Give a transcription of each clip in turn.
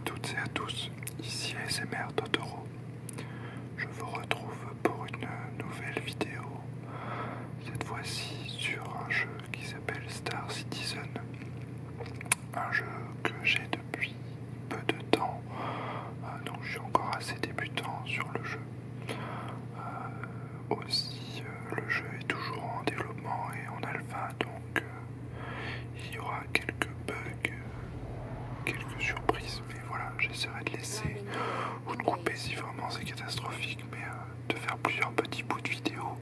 toutes et à tous, ici ASMR Totoro. Je vous retrouve pour une nouvelle vidéo, cette fois-ci sur un jeu qui s'appelle Star Citizen. Un jeu que j'ai depuis peu de temps, donc je suis encore assez débutant sur le jeu. Aussi, le jeu est toujours en développement et en alpha, donc il y aura quelques bugs, quelques surprises, mais voilà, j'essaierai de laisser ou de couper si vraiment c'est catastrophique, mais de faire plusieurs petits bouts de vidéo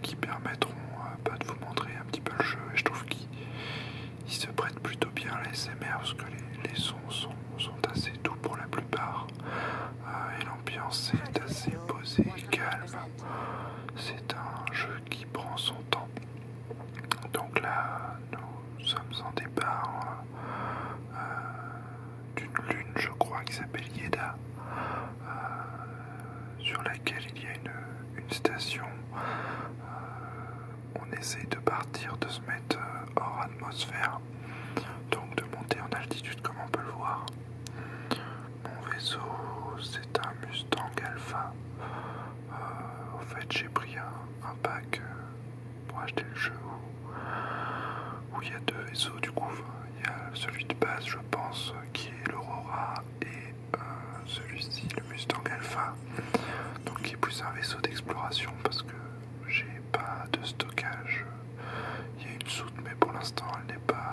qui permettront de vous montrer un petit peu le jeu. Et je trouve qu'il se prête plutôt bien à l'ASMR parce que les sons sont assez doux pour la plupart et l'ambiance est assez posée et calme. C'est un jeu qui prend son temps. Donc là, nous sommes en départ d'une lune, je crois, qui s'appelle Yeda, sur laquelle il y a une station. On essaye de partir, de se mettre hors atmosphère, donc de monter en altitude comme on peut le voir. Mon vaisseau, c'est un Mustang Alpha. En fait, j'ai pris un pack pour acheter le jeu où il y a deux vaisseaux. Du coup, il y a celui de base, je pense, qui est l'Aurora, et celui-ci, le Mustang Alpha, donc qui est plus un vaisseau d'exploration parce que j'ai pas de stockage. Il y a une soute, mais pour l'instant elle n'est pas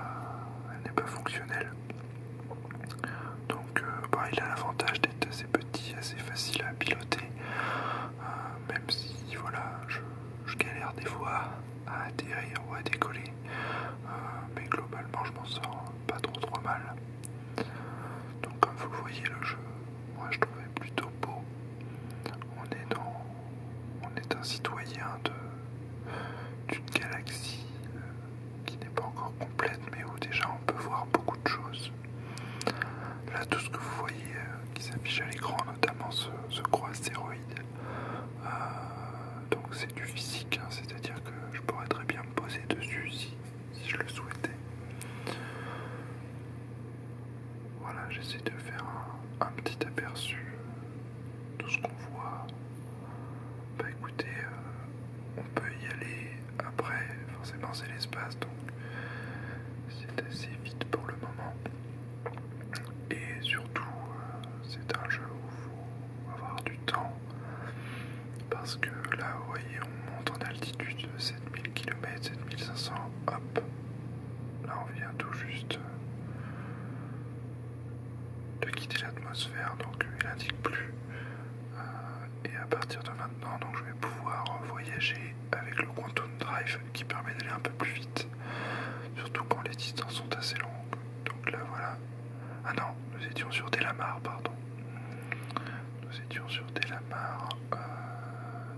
fonctionnelle. Donc il a l'avantage d'être assez petit, assez facile à piloter, même si voilà, je galère des fois à atterrir ou à décoller, mais globalement je m'en sors pas trop mal. Donc comme vous le voyez, le jeu, moi je trouvais plutôt beau. On est un citoyen d'une galaxie qui n'est pas encore complète, mais où déjà on peut voir beaucoup de choses. Là, tout ce que vous voyez qui s'affiche à l'écran, notamment ce gros astéroïde, donc c'est du physique, hein, c'est-à-dire que je pourrais très bien me poser dessus si je le souhaitais. Voilà, j'essaie de faire un petit aperçu de tout ce qu'on voit. Bah écoutez, on peut y aller après, forcément c'est l'espace, donc c'est assez vite pour le moment. Et surtout, c'est un jeu où il faut avoir du temps, parce que là, vous voyez, on monte en altitude de 7000 km, 7500, hop, là on vient tout juste de quitter l'atmosphère, donc il n'indique plus. Et à partir de maintenant, donc, je vais pouvoir voyager avec le Quantum Drive qui permet d'aller un peu plus vite, surtout quand les distances sont assez longues. Donc là, voilà. Ah non, nous étions sur Delamar, pardon. Nous étions sur Delamar,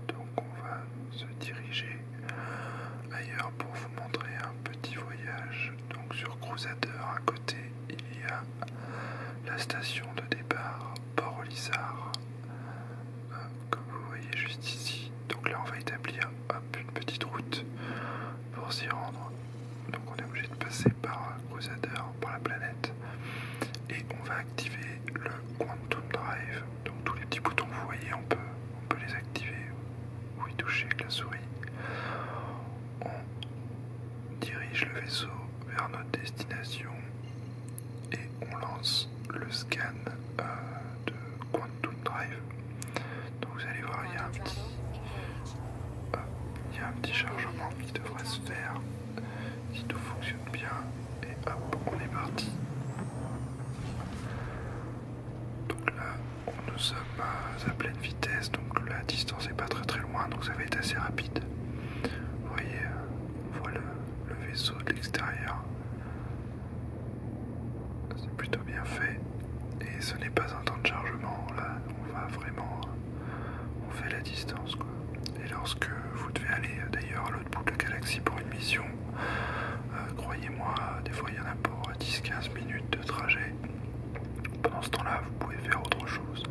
donc on va se diriger ailleurs pour vous montrer un petit voyage. Donc sur Crusader, à côté, il y a la station de départ Port-Olisar, comme vous voyez juste ici. Donc là on va établir une petite route pour s'y rendre. Donc on est obligé de passer par Crusader, par la planète, et on va activer le Quantum Drive. Donc tous les petits boutons que vous voyez, on peut les activer ou y toucher avec la souris. On dirige le vaisseau vers notre destination et on lance le scan de Quantum Drive. Donc vous allez voir, il y a un petit chargement qui devrait se faire si tout fonctionne bien, et hop, on est parti. Donc là, nous sommes à pleine vitesse, donc la distance n'est pas très loin, donc ça va être assez rapide. Vous voyez, on voit le vaisseau de l'extérieur. C'est plutôt bien fait, et ce n'est pas un temps de chargement. Là, on va vraiment, on fait la distance, quoi. Et lorsque vous devez aller d'ailleurs à l'autre bout de la galaxie pour une mission, croyez-moi, des fois il y en a pour 10-15 minutes de trajet. Pendant ce temps-là, vous pouvez faire autre chose.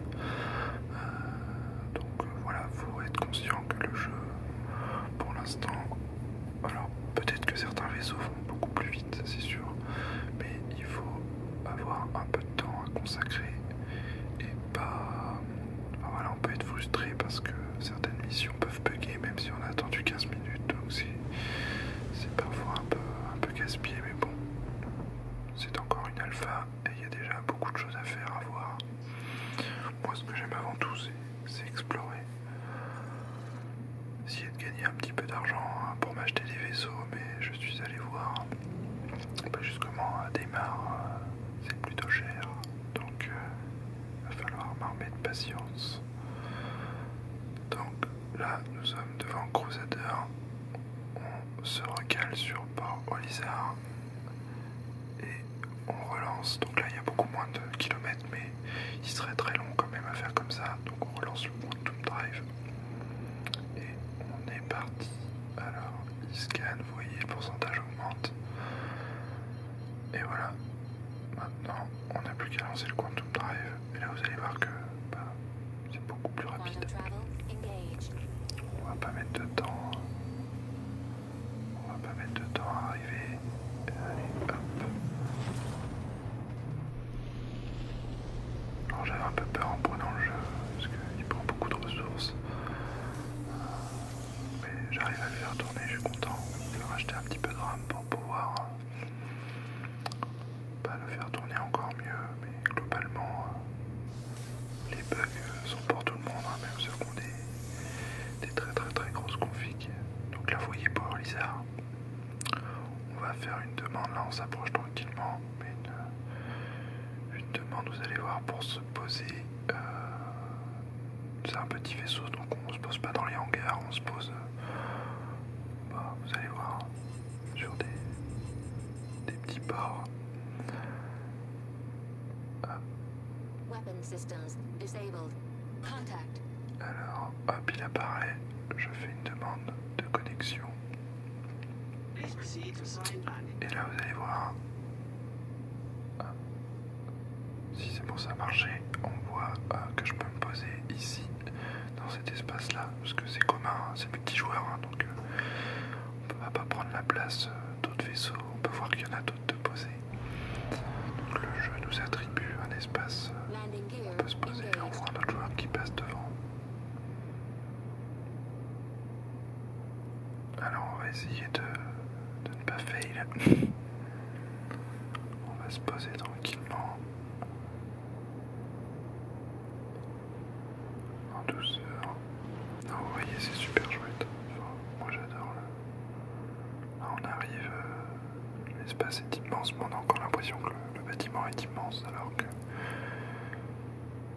Donc voilà, il faut être conscient que le jeu, pour l'instant, alors peut-être que certains vaisseaux vont beaucoup plus vite, c'est sûr, mais il faut avoir un peu de temps consacrer. Et bah voilà, on peut être frustré parce que certaines missions peuvent bugger même si on a attendu 15 minutes, donc c'est parfois un peu casse-pied, mais bon, c'est encore une alpha et il y a déjà beaucoup de choses à faire, à voir. Moi, ce que j'aime avant tout, c'est explorer. Essayer de gagner un petit peu d'argent pour m'acheter des vaisseaux, mais je suis allé voir justement à Daymar, c'est plutôt cher, donc il va falloir m'armer de patience. Donc là, nous sommes devant Crusader, on se recale sur Port Olisar et on relance. Donc là, il y a beaucoup moins de kilomètres, mais il serait très long quand même à faire comme ça, donc on relance le Quantum Drive et on est parti. Alors, il scanne, vous voyez, le pourcentage augmente. Et voilà, maintenant on n'a plus qu'à lancer le Quantum Drive. Et là vous allez voir que c'est beaucoup plus rapide. On va pas mettre de temps. À arriver. Allez, hop. Alors j'avais un peu peur en prenant le jeu, parce qu'il prend beaucoup de ressources. Mais j'arrive à le faire tourner, je suis content. Je vais racheter un petit peu de RAM pour pouvoir le faire tourner encore mieux, mais globalement les bugs sont pour tout le monde, hein, même ceux qui ont des très grosses configs. Donc là vous voyez pour Lizard, on va faire une demande, là on s'approche tranquillement, mais une demande, vous allez voir, pour se poser. C'est un petit vaisseau, donc on se pose pas dans les hangars, on se pose, vous allez voir, sur des petits ports. Alors, hop, il apparaît, je fais une demande de connexion. Et là, vous allez voir, si c'est pour ça marcher, on voit que je peux me poser ici, dans cet espace-là, parce que c'est commun, c'est multijoueur, hein, donc on ne va pas prendre la place d'autres vaisseaux, on peut voir qu'il y en a d'autres de poser. Donc le jeu nous attribue un espace, on peut se poser, on voit un autre joueur qui passe devant. Alors on va essayer de ne pas fail. On va se poser tranquillement, en douceur. Non, vous voyez, c'est super chouette. Enfin, moi j'adore. Là on arrive, l'espace est immense, mais on a encore l'impression que le bâtiment est immense, alors que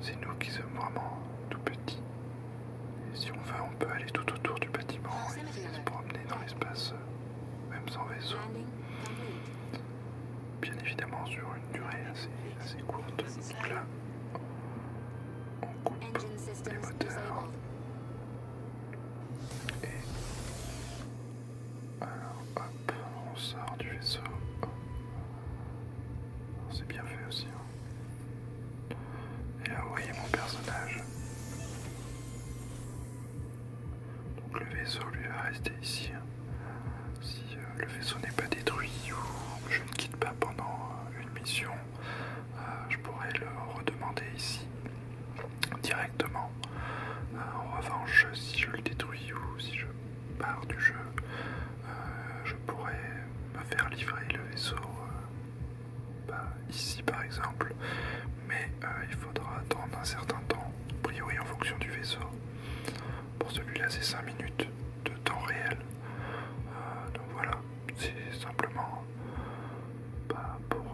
c'est nous qui sommes vraiment tout petits. Et si on veut, on peut aller tout autour du bâtiment et se promener dans l'espace, même sans vaisseau. Bien évidemment sur une durée assez courte. Donc là, on coupe les moteurs. Et alors hop, on sort du vaisseau. C'est bien fait aussi. Hein. Et là, vous voyez mon personnage. Donc le vaisseau lui va rester ici. Hein. Si le vaisseau n'est pas détruit ou je ne quitte pas pendant une mission, je pourrais le redemander ici directement. En revanche, si je le détruis ou si je pars du jeu, je pourrais me faire livrer le vaisseau ici par exemple, mais il faudra attendre un certain temps, a priori en fonction du vaisseau. Pour celui-là c'est 5 minutes de temps réel, donc voilà, c'est simplement pour,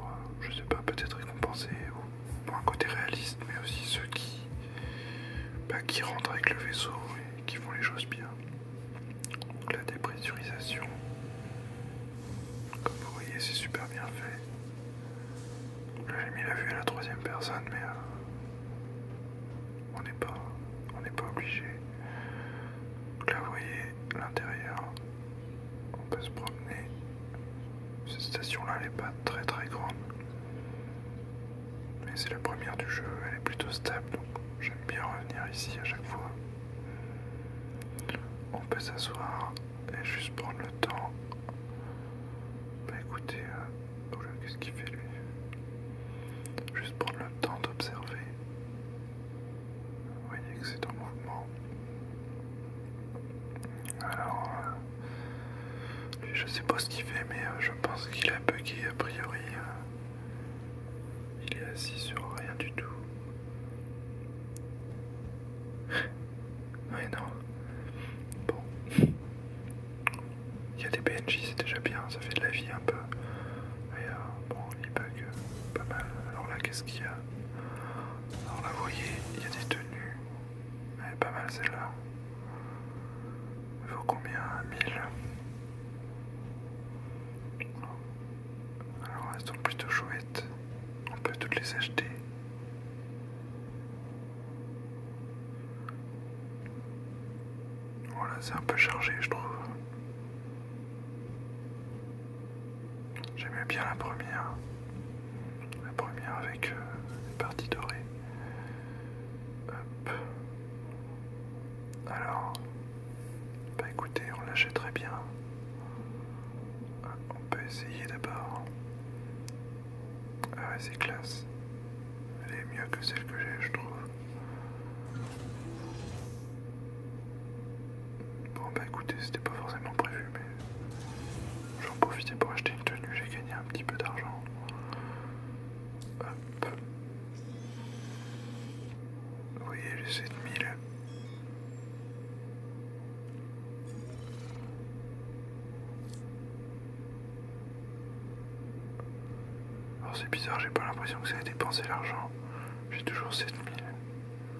je sais pas, peut-être récompenser ou pour un côté réaliste, mais aussi ceux qui rentrent avec le vaisseau et qui font les choses bien. Donc la dépressurisation, comme vous voyez, c'est super bien fait. Donc là j'ai mis la vue à la 3e personne, mais on n'est pas obligé. Donc là vous voyez l'intérieur, on peut se promener. Cette station là elle n'est pas très grande, mais c'est la première du jeu, elle est plutôt stable, donc j'aime bien revenir ici à chaque fois. On peut s'asseoir et juste prendre le temps. Écoutez, qu'est-ce qu'il fait lui? Juste prendre le temps trop ce qu'il fait, mais je pense qu'il a bugué a priori. Il est assis sur rien du tout. Ouais, non. Bon. Il y a des PNJ, c'est déjà bien, ça fait de la vie un peu. Mais bon, il bug pas mal. Alors là, qu'est-ce qu'il y a? Alors là, vous voyez, il y a des tenues. Elle est pas mal celle-là. Il vaut combien? 1000. Alors elles sont plutôt chouettes. On peut toutes les acheter. Voilà, c'est un peu chargé, je trouve. J'aimais bien la première. La première avec les parties dorées. Hop. Alors, bah écoutez, on l'achèterait bien. On peut essayer d'abord. Ah ouais, c'est classe. Elle est mieux que celle que j'ai, je trouve. Bon bah écoutez, c'était pas forcément prévu, mais j'en profitais pour acheter une tenue, j'ai gagné un petit peu d'argent. Hop. Vous voyez, j'ai 7000. Alors c'est bizarre, j'ai pas l'impression que ça ait dépensé l'argent. J'ai toujours 7000.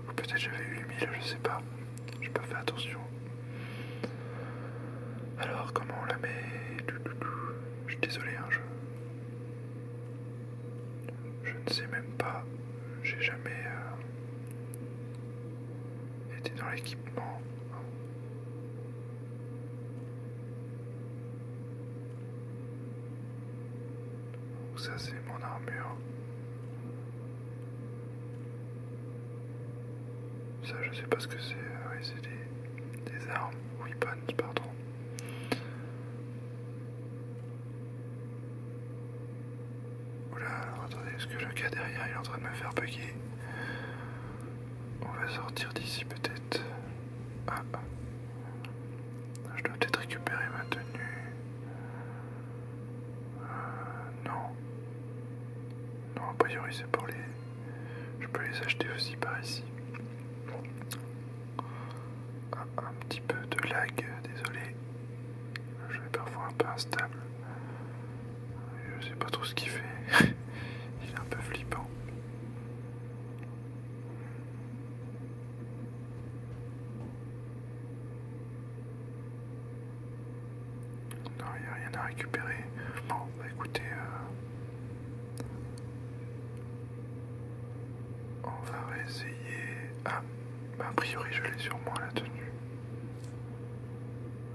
Ou peut-être j'avais 8000, je sais pas. J'ai pas fait attention. Alors comment on la met? Je suis désolé, hein, je ne sais même pas. J'ai jamais été dans l'équipement. Donc ça c'est mon armure. Ça je sais pas ce que c'est. Oui, c'est des armes. Weapons, pardon. Oula, alors attendez, est-ce que le gars derrière il est en train de me faire bugger? On va sortir d'ici peut-être. Ah, je dois peut-être récupérer ma tenue. Non. Non, a priori c'est pour les... Je peux les acheter aussi par ici. Ah, un petit peu de lag, désolé. Je vais parfois un peu instable. Je sais pas trop ce qu'il fait. Il est un peu flippant. Non, il n'y a rien à récupérer. Bon, bah écoutez, on va réessayer. Ah, bah a priori je l'ai sur moi la tenue.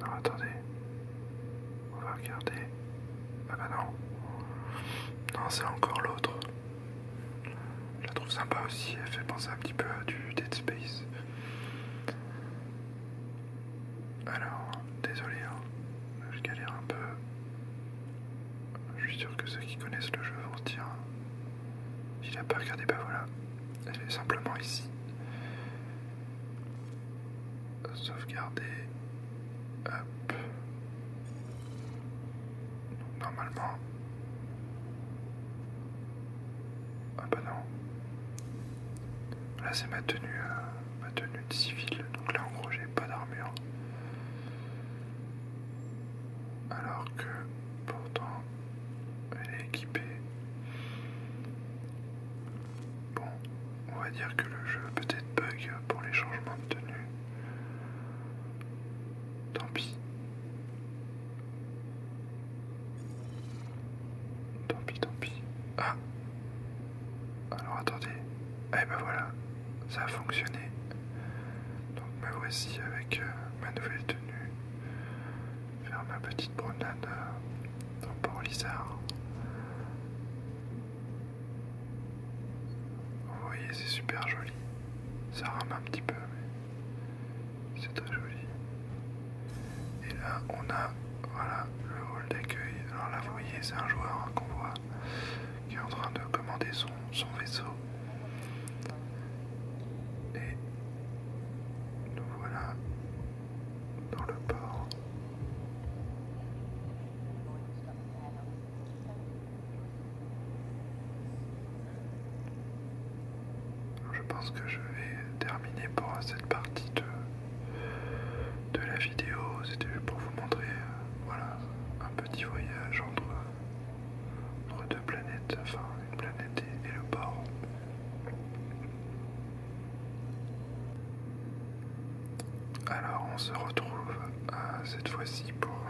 Alors attendez, on va regarder. Ah bah non. Non, c'est encore l'autre. Je la trouve sympa aussi, elle fait penser un petit peu à du Dead Space. Alors, désolé, hein, je galère un peu. Je suis sûr que ceux qui connaissent le jeu vont se dire, il a pas regardé, bah voilà, elle est simplement ici. Sauvegarder. Hop. Normalement. Ah bah non. Là c'est ma tenue de civil. Donc là en gros j'ai pas d'armure. Alors que pourtant elle est équipée. Bon, on va dire que le jeu peut-être bug pour les changements de tenue. Tant pis. Tant pis. Ah. Alors attendez. Eh ben voilà, ça a fonctionné. Donc me voici avec ma nouvelle tenue. Faire ma petite promenade dans Port-Lizard. Vous voyez, c'est super joli. Ça rame un petit peu, mais c'est très joli. Et là, on a voilà, le hall d'accueil. Alors là, vous voyez, c'est un joueur qu'on voit qui est en train de commander son vaisseau. Et nous voilà dans le port. je pense que je vais terminer pour cette partie de la vidéo. C'était juste pour vous montrer voilà, un petit voyage entre deux planètes, enfin une planète et le port. Alors on se retrouve cette fois-ci pour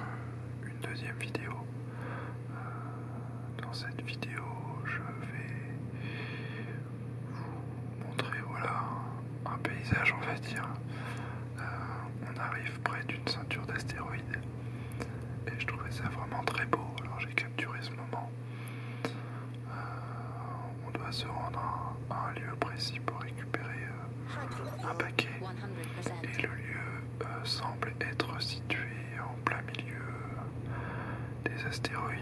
une deuxième vidéo. Dans cette vidéo, je vais vous montrer voilà, un paysage, on va dire. On arrive près d'une ceinture d'astéroïdes et je trouvais ça vraiment très beau, alors j'ai capturé ce moment. On doit se rendre à un lieu précis pour récupérer un paquet et le lieu semble être situé en plein milieu des astéroïdes.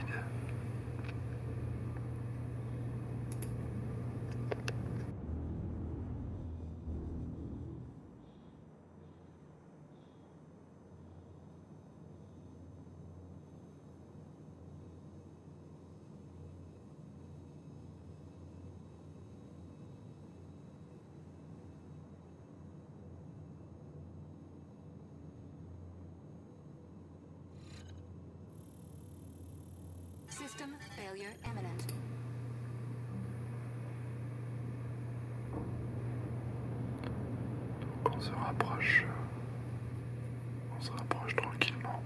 System failure imminent. Donc on se rapproche tranquillement.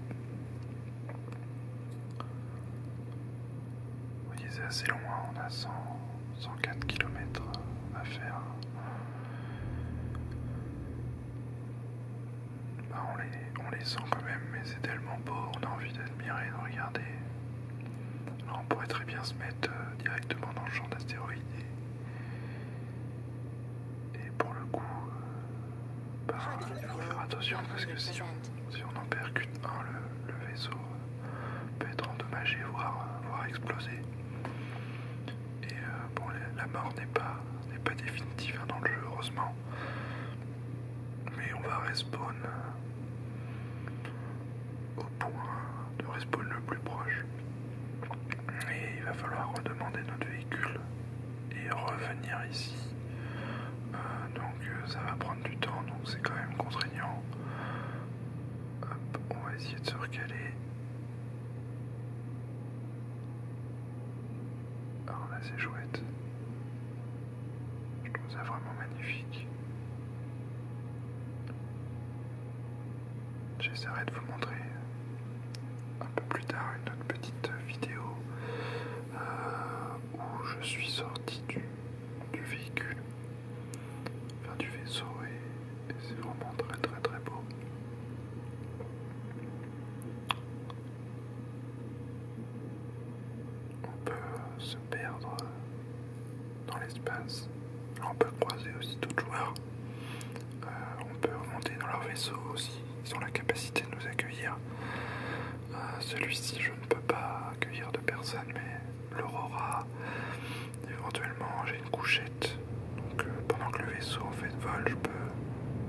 Vous voyez, c'est assez loin, on a 104 km à faire. Bah, on les sent quand même, mais c'est tellement beau, on a envie d'admirer, de regarder. Alors on pourrait très bien se mettre directement dans le champ d'astéroïdes et pour le coup, bah, il faut faire attention parce que si on en percute un, le vaisseau peut être endommagé, voire exploser. Et bon, la mort n'est pas définitive dans le jeu, heureusement. Mais on va respawn au point de respawn le plus proche. Et il va falloir redemander notre véhicule et revenir ici. Donc ça va prendre du temps, donc c'est quand même contraignant. Hop, on va essayer de se recaler. Alors là c'est chouette. Je trouve ça vraiment magnifique. J'essaierai de vous montrer un peu plus tard une autre petite vidéo où je suis sorti du véhicule, enfin du vaisseau, et c'est vraiment très très très beau. On peut se perdre dans l'espace, on peut croiser aussi d'autres joueurs, on peut remonter dans leur vaisseau aussi, ils ont la capacité de nous accueillir. Celui-ci je ne peux pas accueillir de personne, mais l'Aurora, éventuellement j'ai une couchette, donc pendant que le vaisseau en fait vol, je peux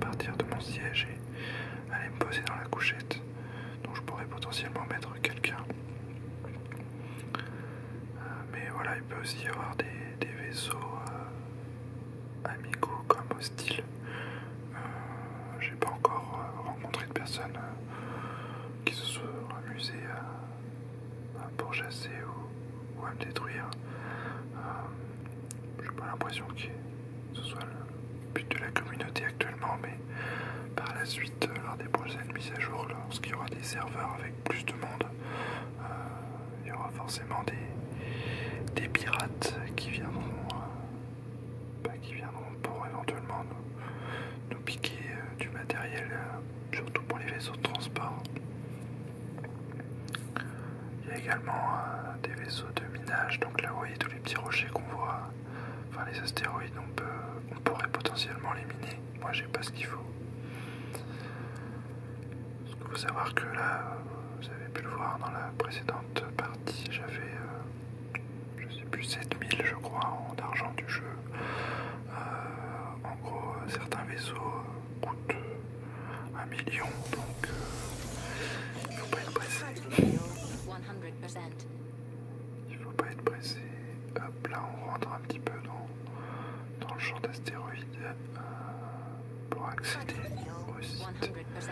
partir de mon siège et aller me poser dans la couchette, donc je pourrais potentiellement mettre quelqu'un. Mais voilà, il peut aussi y avoir des vaisseaux amicaux comme hostiles. J'ai pas encore rencontré de personnes qui se soient amusées pour chasser ou à me détruire. J'ai pas l'impression que ce soit le but de la communauté actuellement, mais par la suite, lors des prochaines mises à jour, lorsqu'il y aura des serveurs avec plus de monde, il y aura forcément des pirates qui viendront pour éventuellement nous piquer du matériel, surtout pour les vaisseaux de transport. Il y a également des vaisseaux de minage, donc là vous voyez tous les petits rochers qu'on voit, enfin les astéroïdes, on pourrait potentiellement les miner. Moi j'ai pas ce qu'il faut. Parce qu'il faut savoir que là, vous avez pu le voir dans la précédente partie, j'avais je sais plus 7000 je crois en argent du jeu. En gros certains vaisseaux coûtent 1 million, donc il faut pas être pressé. Il faut pas être pressé. Hop, là on rentre un petit peu dans le champ d'astéroïdes pour accéder au site 100%.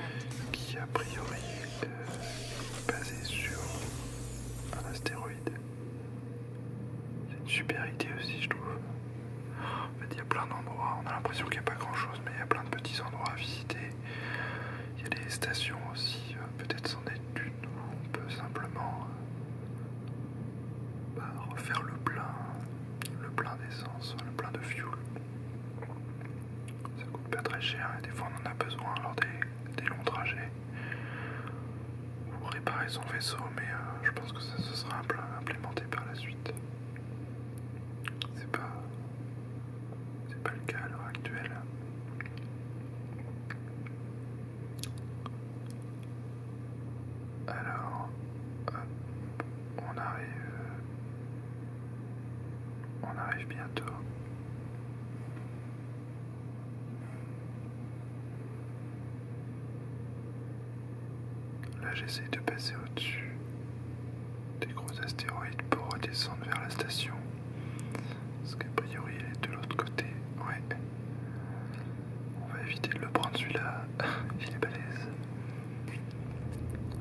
qui a priori est basé sur un astéroïde. C'est une super idée aussi, je trouve. En fait, il y a plein d'endroits, on a l'impression qu'il n'y a pas grand chose, mais il y a plein de petits endroits à visiter. Il y a des stations aussi, peut-être c'en est une où on peut simplement refaire le plein d'essence, le plein de fuel. Ça coûte pas très cher et des fois on en a besoin lors des longs trajets pour réparer son vaisseau, mais je pense que ça se sera implémenté par la suite. C'est pas le cas à l'heure actuelle. Alors, hop, on arrive bientôt. Là, j'essaie de passer au-dessus des gros astéroïdes pour redescendre vers la station. Parce qu'a priori, elle est de l'autre côté. Ouais. On va éviter de le prendre celui-là. Il est balèze.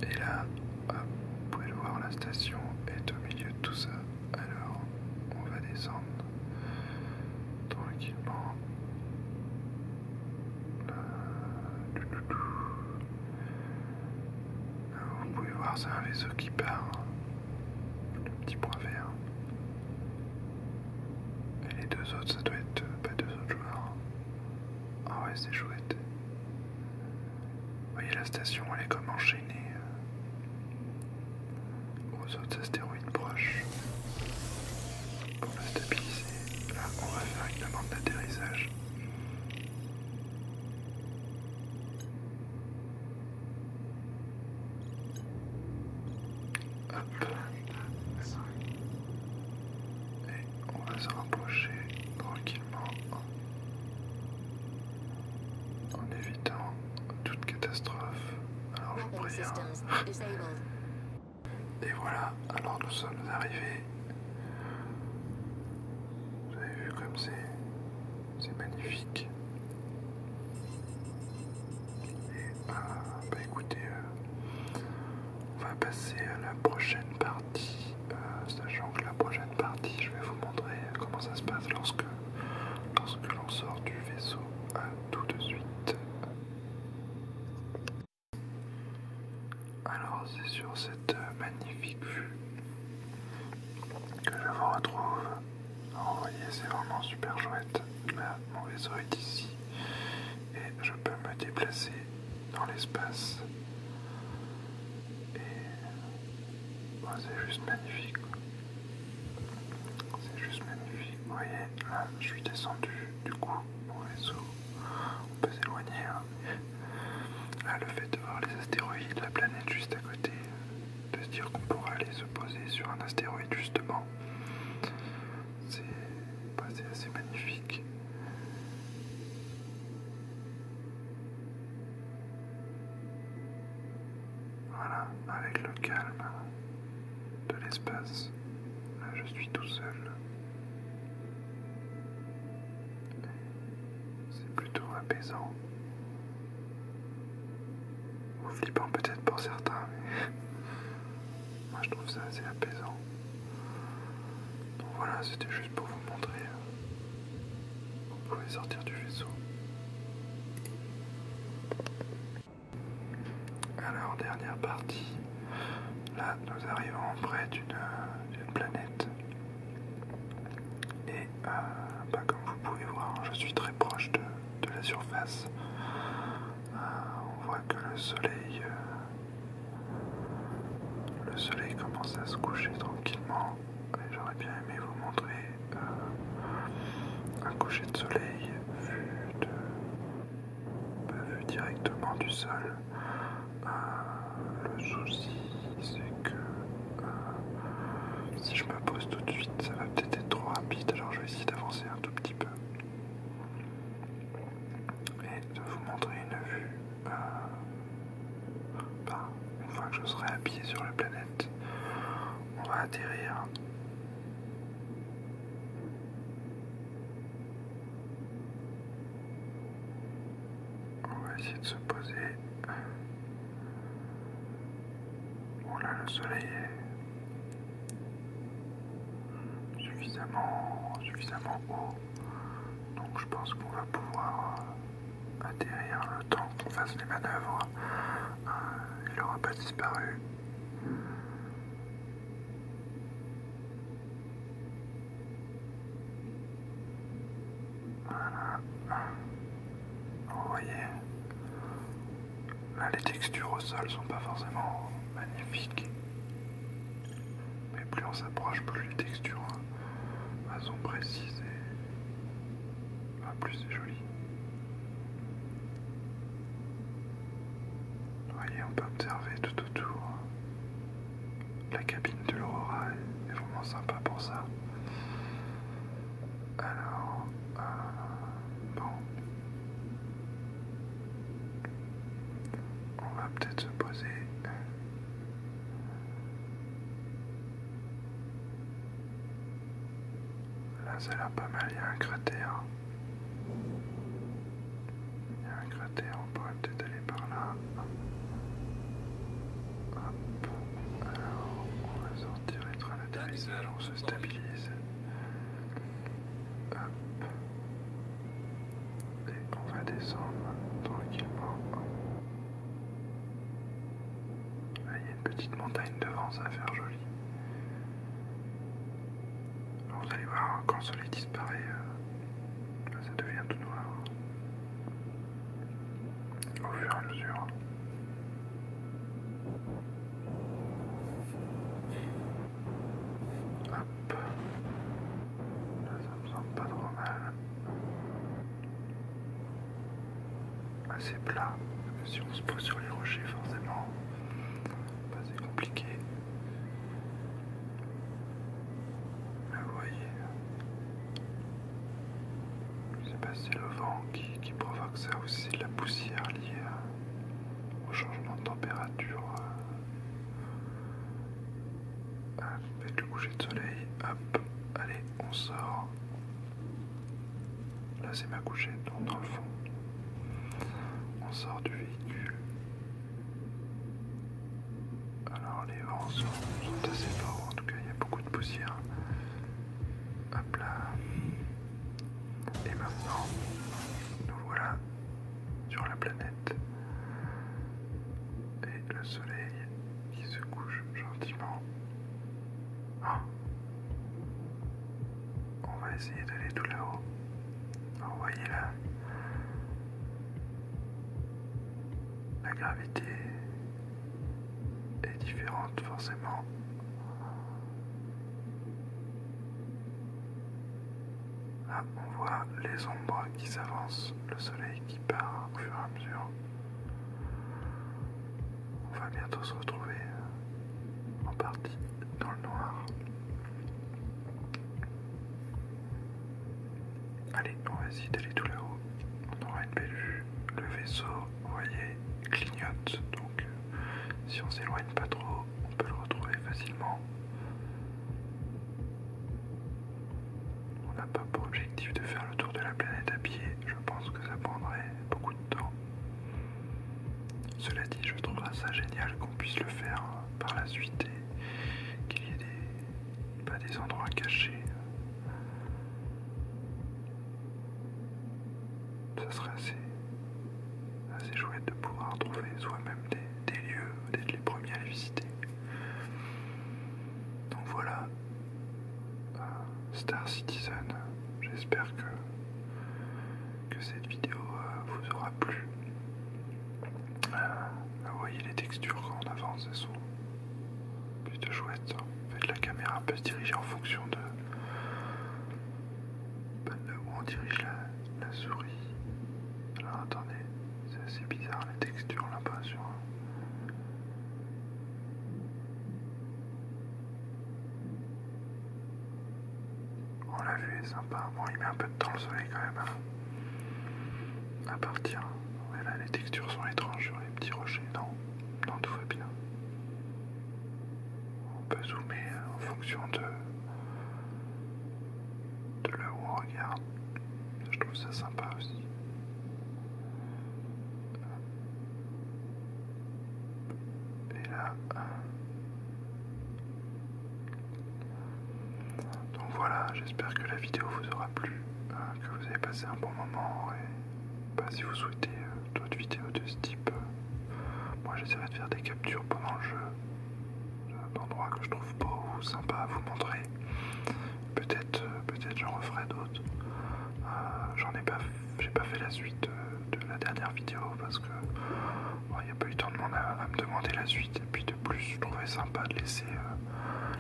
Et là, hop, vous pouvez le voir, la station est au milieu de tout ça. Alors, on va descendre tranquillement. Vous pouvez voir, c'est un vaisseau qui part. Le petit point vert. Et les deux autres, ça doit être pas deux autres joueurs. Ah ouais, c'est chouette. Vous voyez, la station, elle est comme enchaînée aux autres astéroïdes proches. Pour la stabiliser, là, on va faire une demande d'atterrissage. Hop. Et on va se rapprocher tranquillement en évitant toute catastrophe. Alors je vous Mapping préviens. systems disabled. Et voilà, alors nous sommes arrivés. Vous avez vu comme c'est magnifique. Et écoutez, on va passer à la prochaine partie, sachant que la prochaine partie, je vais vous montrer comment ça se passe lorsque l'on sort du vaisseau. À tout de suite. Alors c'est sur cette magnifique vue que je vous retrouve. Alors, vous voyez, c'est vraiment super chouette. Là, mon vaisseau est ici et je peux me déplacer dans l'espace. Et c'est juste magnifique. C'est juste magnifique. Vous voyez, là, je suis descendu. Du coup, mon vaisseau, on peut s'éloigner. Hein. Là, le fait de voir les astéroïdes, la planète juste à côté, de se dire qu'on pourra aller se poser sur un astéroïde justement, c'est assez magnifique. Voilà, avec le calme de l'espace, là je suis tout seul. C'est plutôt apaisant. Ou flippant peut-être pour certains, mais moi je trouve ça assez apaisant. Donc voilà, c'était juste pour vous montrer. Vous pouvez sortir du vaisseau. Alors, dernière partie. Là, nous arrivons près d'une planète. Et comme vous pouvez voir, je suis très proche de la surface. On voit que le soleil commence à se coucher tranquillement. Et j'aurais bien aimé vous montrer un coucher de soleil vu directement du sol. Le souci, c'est que si je me pose tout de suite, ça va peut-être être trop rapide, alors je vais essayer d'avancer un tout petit peu et de vous montrer une vue une fois que je serai à pied sur la planète. On va atterrir. essayer de se poser. Bon là le soleil est suffisamment haut. Donc je pense qu'on va pouvoir atterrir le temps qu'on fasse les manœuvres. Il n'aura pas disparu. Voilà. Vous voyez, là les textures au sol sont pas forcément magnifiques. Mais plus on s'approche, plus les textures sont précises et plus c'est joli. Vous voyez, on peut observer tout autour. La cabine de l'Aurora est vraiment sympa pour ça. Alors, bon, on va peut-être se poser. Là, ça a l'air pas mal, il y a un cratère. Il y a un cratère, on pourrait peut-être aller par là. Hop. Alors, on va sortir, être à l'atterrissage, on se stabilise. Hop. Et on va descendre tranquillement. Là, il y a une petite montagne devant, ça va faire joli. Alors, vous allez voir, quand le soleil disparaît, ça devient tout noir. Au fur et à mesure. Hop. Là, ça me semble pas trop mal. Assez plat. Si on se pose sur les rochers, forcément, bah, c'est compliqué. Là, vous voyez, je sais pas si c'est le vent qui provoque ça ou si c'est de la poussière liée au changement de température. Avec le coucher de soleil, hop, allez, on sort. Là, c'est ma couchette, donc dans le fond. On sort du véhicule. Alors les vents sont assez forts, en tout cas il y a beaucoup de poussière. Hop là. Et maintenant, nous voilà sur la planète. Et le soleil qui se couche gentiment. Ah. On va essayer d'aller tout là-haut. Alors vous voyez là, la gravité est différente forcément. Là, on voit les ombres qui s'avancent, le soleil qui part au fur et à mesure. On va bientôt se retrouver en partie dans le noir. Allez, on va essayer d'aller tout là-haut. On aura une belle vue. Le vaisseau, vous voyez, clignote. Donc, si on s'éloigne pas trop, on peut le retrouver facilement. On n'a pas pour objectif de faire le tour de la planète à pied. Je pense que ça prendrait beaucoup de temps. Cela dit, je trouverais ça génial qu'on puisse le faire par la suite et qu'il y ait des endroits cachés. Ça serait assez chouette de pouvoir trouver soi-même des lieux, d'être les premiers à les visiter. Donc voilà, Star Citizen, j'espère que cette vidéo vous aura plu. Vous voyez les textures quand on avance, elles sont plutôt chouettes. En fait, la caméra peut se diriger en fonction de là où on dirige la souris. Alors attendez, c'est assez bizarre les textures là-bas sur. Bon, la vue est sympa. Bon, il met un peu de temps le soleil quand même à partir. Ouais, là les textures sont étranges sur les petits rochers. Non, tout va bien. On peut zoomer en fonction de là où on regarde. Je trouve ça sympa aussi. j'espère que la vidéo vous aura plu, que vous avez passé un bon moment et si vous souhaitez d'autres vidéos de ce type, moi j'essaierai de faire des captures pendant le jeu d'endroits que je trouve beaux ou sympas à vous montrer. Peut-être j'en referai d'autres. J'ai pas fait la suite de la dernière vidéo parce que il n'y a pas eu tant de monde à me demander la suite, et puis de plus je trouvais sympa de laisser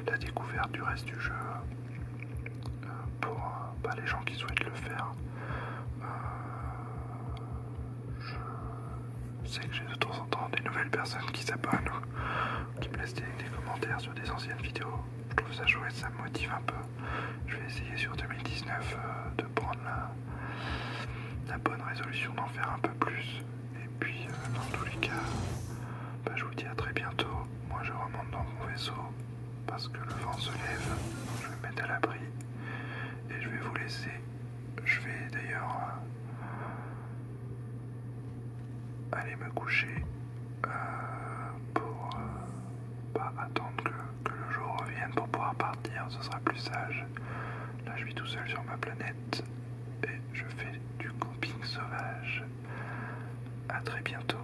la découverte du reste du jeu pour les gens qui souhaitent le faire. Je sais que j'ai de temps en temps des nouvelles personnes qui s'abonnent ou qui me laissent des commentaires sur des anciennes vidéos. Je trouve ça chouette, ça me motive un peu. Je vais essayer sur 2019 de prendre la bonne résolution d'en faire un peu plus. Et puis dans tous les cas, je vous dis à très bientôt. Moi je remonte dans mon vaisseau parce que le vent se lève. Je vais me mettre à l'abri et je vais vous laisser. Je vais d'ailleurs aller me coucher pour attendre que le jour revienne pour pouvoir partir. Ce sera plus sage. Là je suis tout seul sur ma planète et je fais du camping sauvage. À très bientôt.